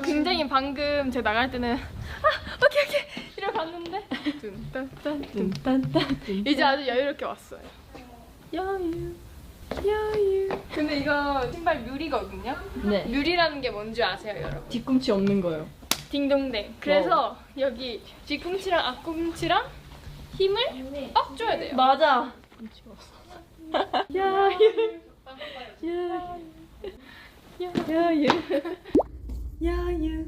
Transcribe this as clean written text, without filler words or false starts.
굉장히 방금 제가 나갈 때는 오케이 이러고 갔는데 이제 아주 여유롭게 왔어요. 여유. 근데 이거 신발 뮤리거든요? 네. 뮤리라는 게 뭔지 아세요, 여러분? 뒤꿈치 없는 거요. 딩동댕. 그래서 여기 뒤꿈치랑 앞꿈치랑 힘을 꽉 줘야 돼요. 맞아. 야유. 야유. 야유. 야유.